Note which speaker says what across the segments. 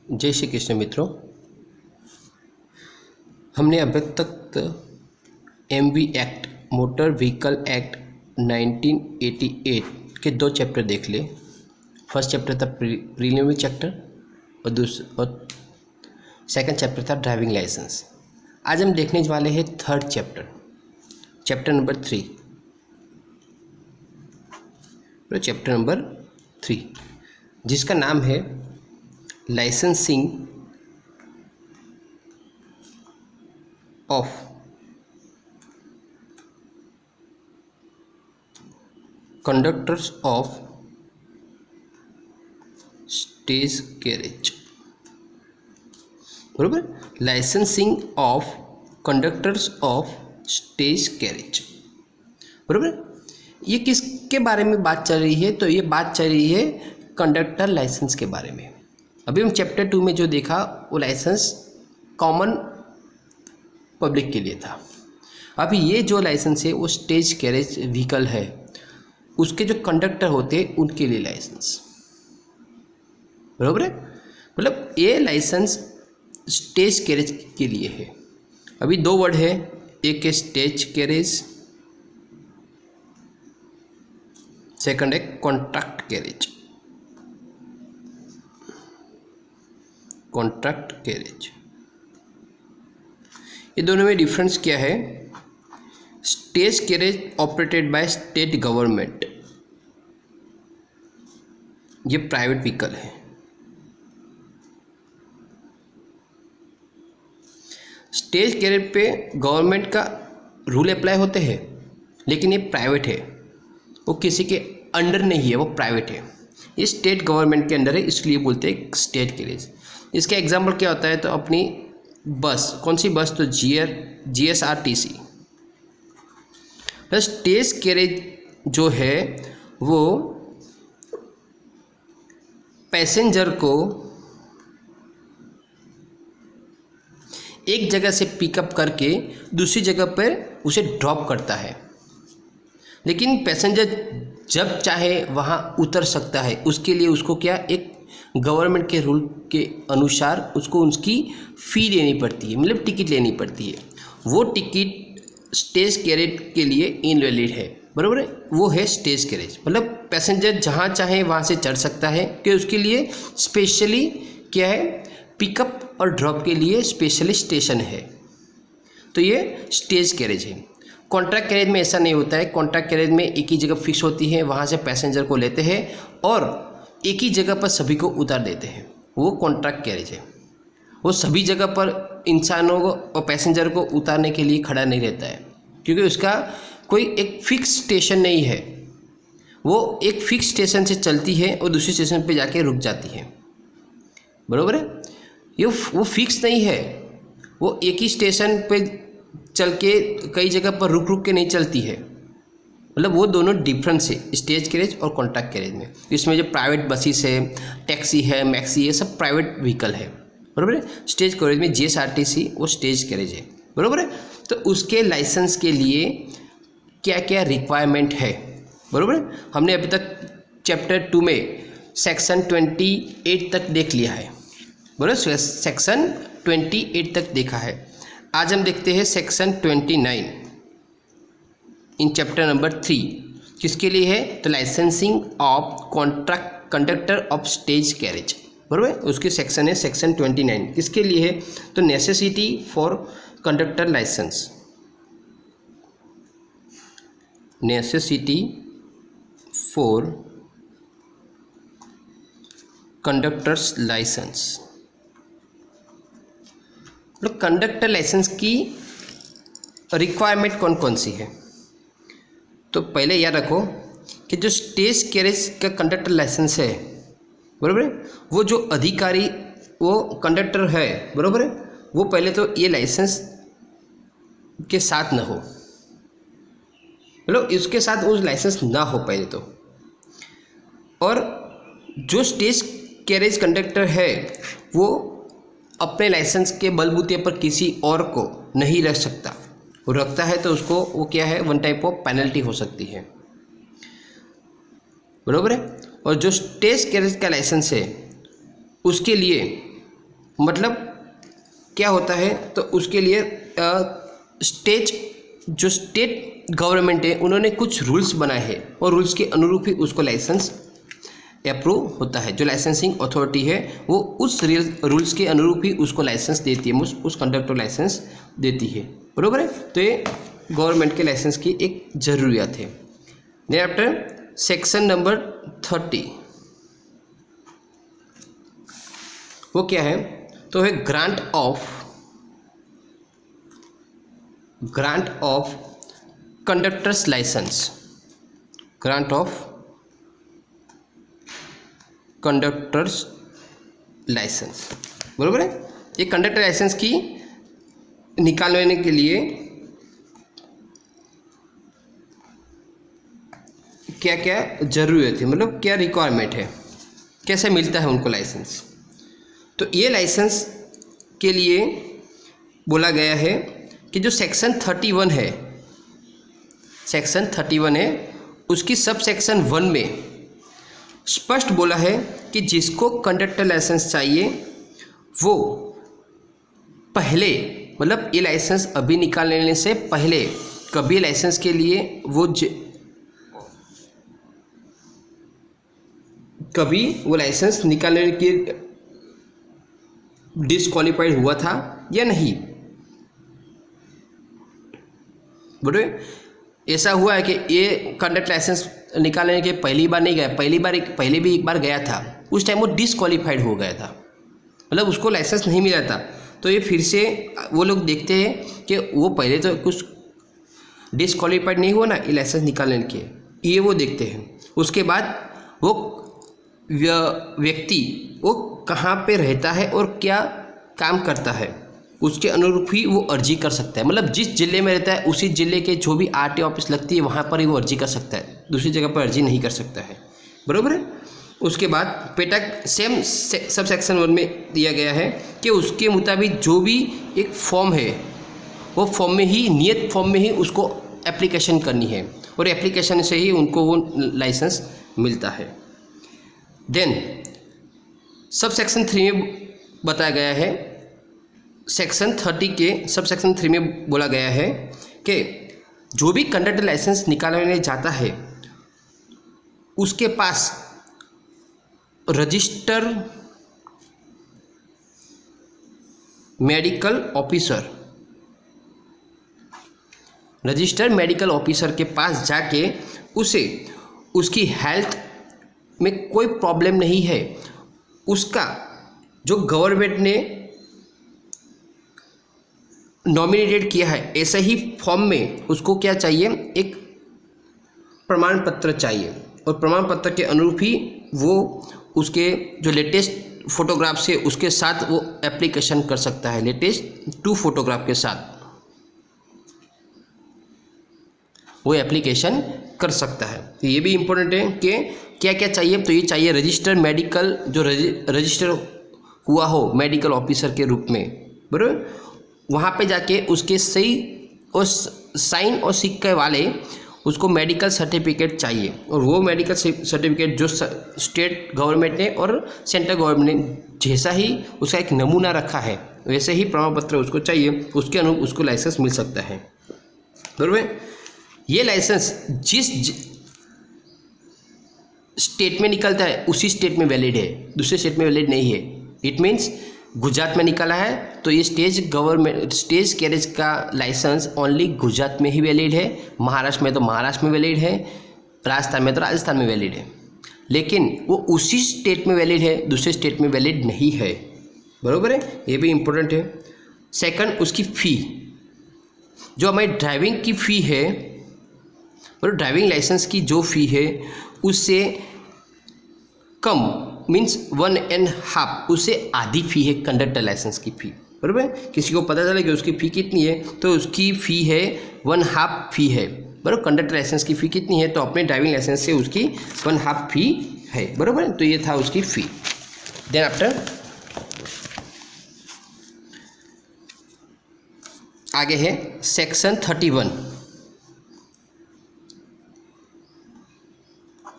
Speaker 1: जय श्री कृष्ण मित्रों। हमने अब तक MV act motor vehicle act 1988 के 2 चैप्टर देख लिए। फर्स्ट चैप्टर था प्रीलिमिनरी चैप्टर और सेकंड चैप्टर था ड्राइविंग लाइसेंस। आज हम देखने वाले हैं third chapter number 3। Chapter number 3 जिसका नाम है licensing of conductors of stage carriage. बरोबर, licensing of conductors of stage carriage. बरोबर, ये किसके बारे में बात चल रही है? तो ये बात चल रही है कंडक्टर लाइसेंस के बारे में। अभी हम चैप्टर 2 में जो देखा वो लाइसेंस कॉमन पब्लिक के लिए था। अभी ये जो लाइसेंस है वो स्टेज कैरेज व्हीकल है, उसके जो कंडक्टर होते हैं उनके लिए लाइसेंस। बराबर है, मतलब ये लाइसेंस स्टेज कैरेज के लिए है। अभी 2 वर्ड है, एक है स्टेज कैरेज, सेकंड है कॉन्ट्रैक्ट कैरेज। कॉन्ट्रैक्ट कैरेज, ये दोनों में डिफरेंस क्या है? Stage carriage operated by state government, ये प्राइवेट व्हीकल है। स्टेज कैरेज पे गवर्नमेंट का रूल अप्लाई होते हैं, लेकिन ये प्राइवेट है, वो किसी के अंडर नहीं है, वो प्राइवेट है। ये स्टेट गवर्नमेंट के अंडर है, इसलिए बोलते हैं स्टेट कैरेज। इसका एग्जाम्पल क्या होता है? तो अपनी बस, कौन सी बस? तो GSRTC। प्लस स्टेज कैरेज जो है वो पैसेंजर को एक जगह से पिकअप करके दूसरी जगह पर उसे ड्रॉप करता है, लेकिन पैसेंजर जब चाहे वहाँ उतर सकता है। उसके लिए उसको क्या, एक गवर्नमेंट के रूल के अनुसार उसको उसकी फ़ी लेनी पड़ती है, मतलब टिकट लेनी पड़ती है। वो टिकट स्टेज कैरेज के लिए इनवैलिड है। बराबर है, वो है स्टेज कैरेज। मतलब पैसेंजर जहाँ चाहे वहाँ से चढ़ सकता है, कि उसके लिए स्पेशली क्या है, पिकअप और ड्रॉप के लिए स्पेशली स्टेशन है। तो ये स्टेज कैरेज है। कॉन्ट्रैक्ट कैरेज में ऐसा नहीं होता है। कॉन्ट्रैक्ट कैरेज में एक ही जगह फिक्स होती है, वहाँ से पैसेंजर को लेते हैं और एक ही जगह पर सभी को उतार देते हैं। वो कॉन्ट्रैक्ट कैरेज है। वो सभी जगह पर इंसानों को और पैसेंजर को उतारने के लिए खड़ा नहीं रहता है, क्योंकि उसका कोई एक फिक्स स्टेशन नहीं है। वो एक फिक्स स्टेशन से चलती है और दूसरी स्टेशन पे जाके रुक जाती है। बराबर है, ये वो फिक्स नहीं है। वो एक ही स्टेशन पे चल के कई जगह पर रुक रुक के नहीं चलती है। मतलब वो दोनों डिफरेंस है स्टेज कैरेज और कॉन्ट्रैक्ट कैरेज में। इसमें जो प्राइवेट बसेस है, टैक्सी है, मैक्सी, ये सब प्राइवेट व्हीकल है। बराबर है। स्टेज कैरेज में GSRTC वो स्टेज कैरेज है। बराबर है। तो उसके लाइसेंस के लिए क्या क्या रिक्वायरमेंट है? बराबर है। हमने अभी तक चैप्टर 2 में सेक्शन 28 तक देख लिया है। बराबर, सेक्शन 28 तक देखा है। आज हम देखते हैं सेक्शन 29 इन चैप्टर नंबर 3। किसके लिए है? तो licensing of contract conductor of stage carriage. बराबर, उसके सेक्शन है सेक्शन 29। किसके लिए है? तो necessity for conductor licence. Necessity for conductors licence. मतलब कंडक्टर लाइसेंस की रिक्वायरमेंट कौन कौन सी है? तो पहले याद रखो कि जो स्टेज कैरेज का कंडक्टर लाइसेंस है, बराबर है, वो जो अधिकारी वो कंडक्टर है, बराबर है, वो पहले तो ये लाइसेंस के साथ ना हो, मतलब इसके साथ वो लाइसेंस ना हो पहले तो। और जो स्टेज कैरेज कंडक्टर है वो अपने लाइसेंस के बलबूते पर किसी और को नहीं रख सकता। वो रखता है तो उसको वो क्या है, 1 टाइप ऑफ पेनल्टी हो सकती है। बराबर है। और जो स्टेज कैरेज का लाइसेंस है उसके लिए मतलब क्या होता है, तो उसके लिए जो स्टेट गवर्नमेंट है उन्होंने कुछ रूल्स बनाए हैं और रूल्स के अनुरूप ही उसको लाइसेंस अप्रूव होता है। जो लाइसेंसिंग अथॉरिटी है वो उस रूल्स के अनुरूप ही उसको लाइसेंस देती है, उस कंडक्टर लाइसेंस देती है, बरोबर है। तो ये गवर्नमेंट के लाइसेंस की एक ज़रूरियात है। देन आफ्टर सेक्शन नंबर 30, वो क्या है, तो है grant of conductors licence, grant of conductors licence, बरोबर है। ये कंडक्टर लाइसेंस की निकालने के लिए क्या क्या जरूरत है, मतलब क्या रिक्वायरमेंट है, कैसे मिलता है उनको लाइसेंस। तो ये लाइसेंस के लिए बोला गया है कि जो सेक्शन 31 है, सेक्शन 31 है, उसकी सब सेक्शन 1 में स्पष्ट बोला है कि जिसको कंडक्टर लाइसेंस चाहिए वो पहले, मतलब ये लाइसेंस अभी निकाल लेने से पहले कभी लाइसेंस के लिए वो लाइसेंस निकालने के डिस्क्वालीफाइड हुआ था या नहीं, बोले ऐसा हुआ है कि ये कंडक्टर लाइसेंस निकालने के पहली बार नहीं गया, पहले भी एक बार गया था, उस टाइम वो डिस्क्वालीफाइड हो गया था, मतलब उसको लाइसेंस नहीं मिला था। तो ये फिर से वो लोग देखते हैं कि वो पहले तो कुछ डिस्क्वालीफाइड नहीं हुआ ना ये लाइसेंस निकालने के, ये वो देखते हैं। उसके बाद वो व्यक्ति वो कहाँ पे रहता है और क्या काम करता है, उसके अनुरूप ही वो अर्जी कर सकता है। मतलब जिस जिले में रहता है उसी जिले के जो भी आरटीओ ऑफिस लगती है वहाँ पर ही वो अर्जी कर सकता है, दूसरी जगह पर अर्जी नहीं कर सकता है, बराबर है। उसके बाद पेटक सेम सब सेक्शन 1 में दिया गया है कि उसके मुताबिक जो भी एक फॉर्म है वो फॉर्म में ही, नियत फॉर्म में ही उसको एप्लीकेशन करनी है और एप्लीकेशन से ही उनको वो लाइसेंस मिलता है। देन सब सेक्शन 3 में बताया गया है, सेक्शन 30 के सब सेक्शन 3 में बोला गया है कि जो भी कंडक्टर लाइसेंस निकालने जाता है उसके पास रजिस्टर मेडिकल ऑफिसर के पास जाके उसे उसकी हेल्थ में कोई प्रॉब्लम नहीं है, उसका जो गवर्नमेंट ने नॉमिनेटेड किया है ऐसे ही फॉर्म में उसको क्या चाहिए, एक प्रमाण पत्र चाहिए और प्रमाण पत्र के अनुरूप ही वो उसके जो लेटेस्ट फोटोग्राफ से उसके साथ वो एप्लीकेशन कर सकता है, लेटेस्ट 2 फोटोग्राफ के साथ वो एप्लीकेशन कर सकता है। तो ये भी इम्पोर्टेंट है कि क्या क्या चाहिए, तो ये चाहिए रजिस्टर मेडिकल, जो रजिस्टर हुआ हो मेडिकल ऑफिसर के रूप में, बराबर। वहाँ पे जाके उसके सही और साइन और सिक्के वाले उसको मेडिकल सर्टिफिकेट चाहिए और वो मेडिकल सर्टिफिकेट जो स्टेट गवर्नमेंट ने और सेंट्रल गवर्नमेंट ने जैसा ही उसका एक नमूना रखा है वैसे ही प्रमाण पत्र उसको चाहिए, उसके अनुरूप उसको लाइसेंस मिल सकता है, बराबर। ये लाइसेंस जिस स्टेट में निकलता है उसी स्टेट में वैलिड है, दूसरे स्टेट में वैलिड नहीं है। इट मीन्स गुजरात में निकाला है तो ये स्टेज कैरेज का लाइसेंस ओनली गुजरात में ही वैलिड है, महाराष्ट्र में तो महाराष्ट्र में वैलिड है, राजस्थान में तो राजस्थान में वैलिड है, लेकिन वो उसी स्टेट में वैलिड है, दूसरे स्टेट में वैलिड नहीं है, बराबर है। ये भी इम्पोर्टेंट है। सेकंड, उसकी फ़ी, जो हमारी ड्राइविंग की फ़ी है और ड्राइविंग लाइसेंस की जो फ़ी है उससे कम, मीन्स 1.5, उससे आधी फ़ी है कंडक्टर लाइसेंस की फ़ी, बराबर। किसी को पता चला कि उसकी फ़ी कितनी है तो उसकी फ़ी है 1/2 फ़ी है, बराबर। कंडक्टर लाइसेंस की फ़ी कितनी है तो अपने ड्राइविंग लाइसेंस से उसकी 1/2 फ़ी है, बराबर। तो ये था उसकी फ़ी। देन आफ्टर आगे है सेक्शन 31,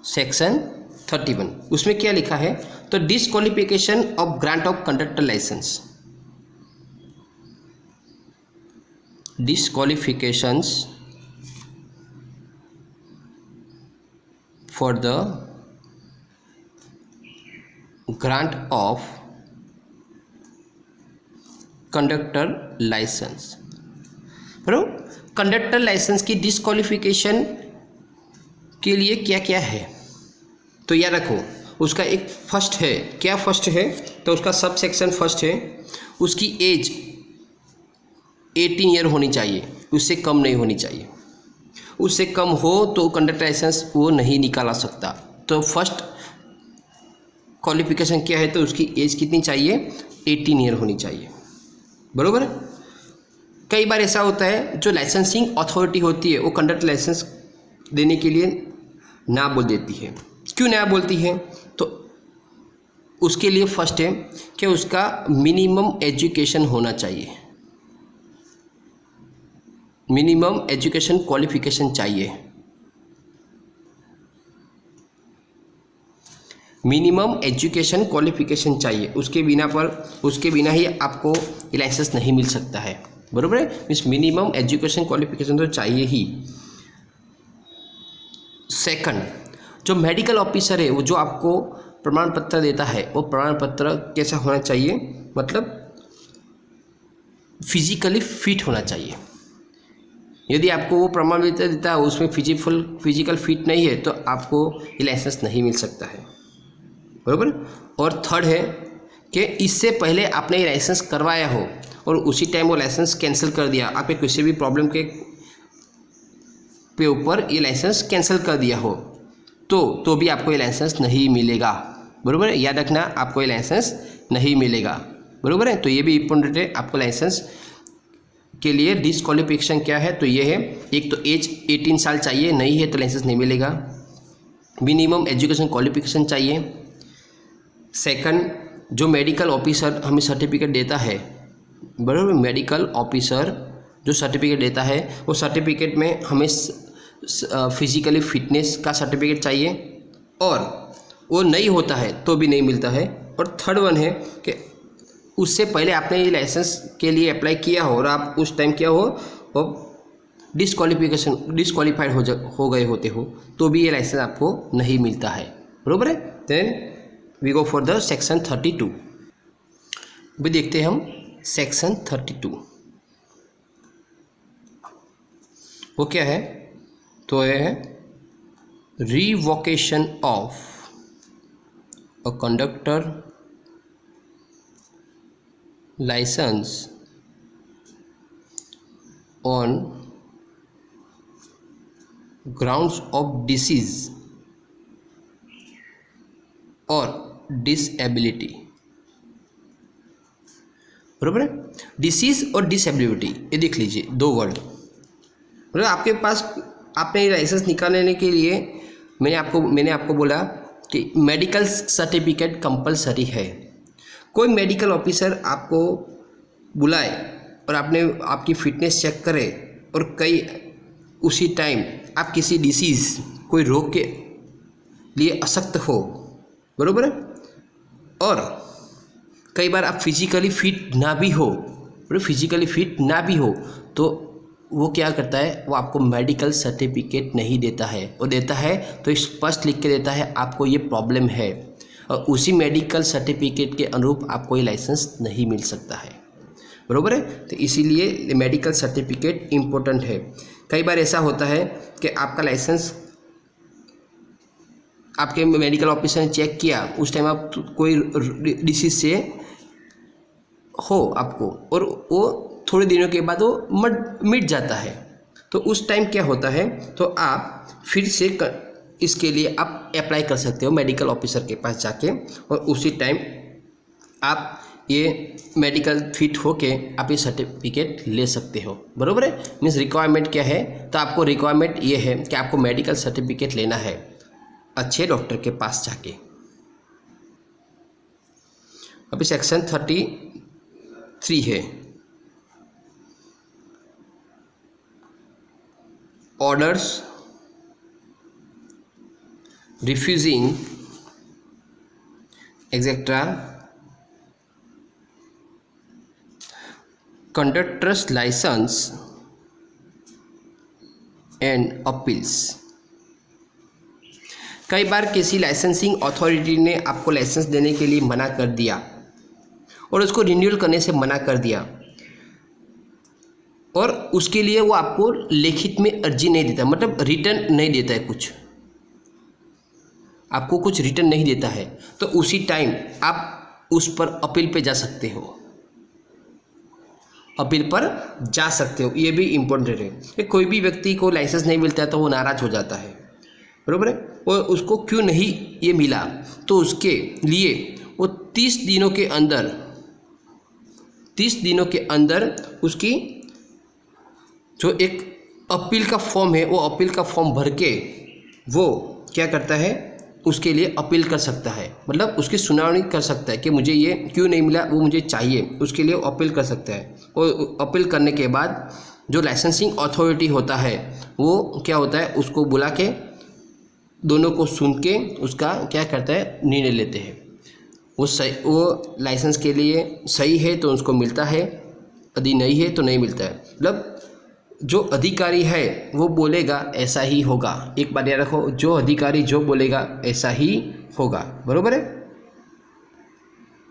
Speaker 1: सेक्शन 31 उसमें क्या लिखा है, तो disqualification of grant of conductor licence. disqualifications for the grant of conductor licence. बराबर, कंडक्टर लाइसेंस की डिस्क्वालिफिकेशन के लिए क्या क्या है तो याद रखो, उसका एक फर्स्ट है। क्या फर्स्ट है तो उसका सब सेक्शन फर्स्ट है, उसकी एज 18 ईयर होनी चाहिए, उससे कम नहीं होनी चाहिए। उससे कम हो तो कंडक्टर लाइसेंस वो नहीं निकाला सकता। तो फर्स्ट क्वालिफिकेशन क्या है तो उसकी एज कितनी चाहिए, 18 ईयर होनी चाहिए। बरोबर। कई बार ऐसा होता है जो लाइसेंसिंग अथॉरिटी होती है वो कंडक्टर लाइसेंस देने के लिए ना बोल देती है। क्यों ना बोलती है तो उसके लिए फर्स्ट है कि उसका मिनिमम एजुकेशन होना चाहिए, मिनिमम एजुकेशन क्वालिफिकेशन चाहिए, मिनिमम एजुकेशन क्वालिफिकेशन चाहिए। उसके बिना ही आपको ये लाइसेंस नहीं मिल सकता है। बरोबर है, मीन्स मिनिमम एजुकेशन क्वालिफिकेशन तो चाहिए ही। सेकंड, जो मेडिकल ऑफिसर है वो जो आपको प्रमाण पत्र देता है वो प्रमाण पत्र कैसा होना चाहिए, मतलब फिजिकली फिट होना चाहिए। यदि आपको वो प्रमाण पत्र देता है उसमें फिजिकल फिट नहीं है तो आपको ये लाइसेंस नहीं मिल सकता है। बराबर। और थर्ड है कि इससे पहले आपने ये लाइसेंस करवाया हो और उसी टाइम वो लाइसेंस कैंसिल कर दिया, आपके किसी भी प्रॉब्लम के पे ऊपर ये लाइसेंस कैंसिल कर दिया हो तो भी आपको ये लाइसेंस नहीं मिलेगा। बराबर है, याद रखना आपको ये लाइसेंस नहीं मिलेगा। बराबर है, तो ये भी इम्पोर्टेंट है। आपको लाइसेंस के लिए डिस्क्वालिफिकेशन क्या है तो ये है, एक तो एज 18 साल चाहिए, नहीं है तो लाइसेंस नहीं मिलेगा। मिनिमम एजुकेशन क्वालिफिकेशन चाहिए। सेकंड, जो मेडिकल ऑफिसर हमें सर्टिफिकेट देता है, बराबर, मेडिकल ऑफिसर जो सर्टिफिकेट देता है वो सर्टिफिकेट में हमें फिजिकली फिटनेस का सर्टिफिकेट चाहिए और वो नहीं होता है तो भी नहीं मिलता है। और थर्ड वन है कि उससे पहले आपने ये लाइसेंस के लिए अप्लाई किया हो और आप उस टाइम क्या हो और डिस्क्वालीफाइड हो गए होते हो तो भी ये लाइसेंस आपको नहीं मिलता है। बराबर है। Then we go for the section 32। भी देखते हैं हम सेक्शन 32 वो क्या है तो यह है revocation of a conductor licence on grounds of disease और डिसएबिलिटी। बराबर है, डिसीज और डिसएबिलिटी ये देख लीजिए, दो वर्ड। मतलब आपके पास आपने लाइसेंस निकालने के लिए मैंने आपको बोला कि मेडिकल सर्टिफिकेट कंपलसरी है। कोई मेडिकल ऑफिसर आपको बुलाए और आपकी फिटनेस चेक करे और उसी टाइम आप किसी डिसीज़ कोई रोग के लिए असक्त हो, बराबर है, और कई बार आप फिजिकली फिट ना भी हो, तो वो क्या करता है, वो आपको मेडिकल सर्टिफिकेट नहीं देता है। वो देता है तो स्पष्ट लिख के देता है आपको ये प्रॉब्लम है और उसी मेडिकल सर्टिफिकेट के अनुरूप आपको ये लाइसेंस नहीं मिल सकता है। बराबर है, तो इसीलिए मेडिकल सर्टिफिकेट इम्पोर्टेंट है। कई बार ऐसा होता है कि आपका लाइसेंस आपके मेडिकल ऑफिसर ने चेक किया, उस टाइम आप कोई डिसीज से हो आपको और वो थोड़े दिनों के बाद वो मिट जाता है, तो उस टाइम क्या होता है तो आप फिर से इसके लिए आप अप्लाई कर सकते हो मेडिकल ऑफिसर के पास जाके और उसी टाइम आप ये मेडिकल फिट होके आप ये सर्टिफिकेट ले सकते हो। बराबर है, मीन्स रिक्वायरमेंट क्या है तो आपको रिक्वायरमेंट ये है कि आपको मेडिकल सर्टिफिकेट लेना है अच्छे डॉक्टर के पास जाके। अभी सेक्शन 33 है, orders refusing etcetera conductors licence and appeals. कई बार किसी लाइसेंसिंग अथॉरिटी ने आपको लाइसेंस देने के लिए मना कर दिया और उसको रिन्यूअल करने से मना कर दिया, और उसके लिए वो आपको लिखित में अर्जी नहीं देता, मतलब रिटर्न नहीं देता है, कुछ आपको कुछ रिटर्न नहीं देता है, तो उसी टाइम आप उस पर अपील पे जा सकते हो, अपील पर जा सकते हो। ये भी इम्पोर्टेंट है कि कोई भी व्यक्ति को लाइसेंस नहीं मिलता है तो वो नाराज़ हो जाता है, बरोबर है, और उसको क्यों नहीं ये मिला, तो उसके लिए वो 30 दिनों के अंदर उसकी जो एक अपील का फॉर्म है, वो अपील का फॉर्म भर के वो क्या करता है, उसके लिए अपील कर सकता है, मतलब उसकी सुनवाई कर सकता है कि मुझे ये क्यों नहीं मिला, वो मुझे चाहिए, उसके लिए अपील कर सकता है। और अपील करने के बाद जो लाइसेंसिंग अथॉरिटी होता है वो क्या होता है, उसको बुला के दोनों को सुन के उसका क्या करता है, निर्णय लेते हैं। वो लाइसेंस के लिए सही है तो उसको मिलता है, यदि नहीं है तो नहीं मिलता है। मतलब जो अधिकारी है वो बोलेगा ऐसा ही होगा, एक बात याद रखो, जो अधिकारी जो बोलेगा ऐसा ही होगा, बरोबर है।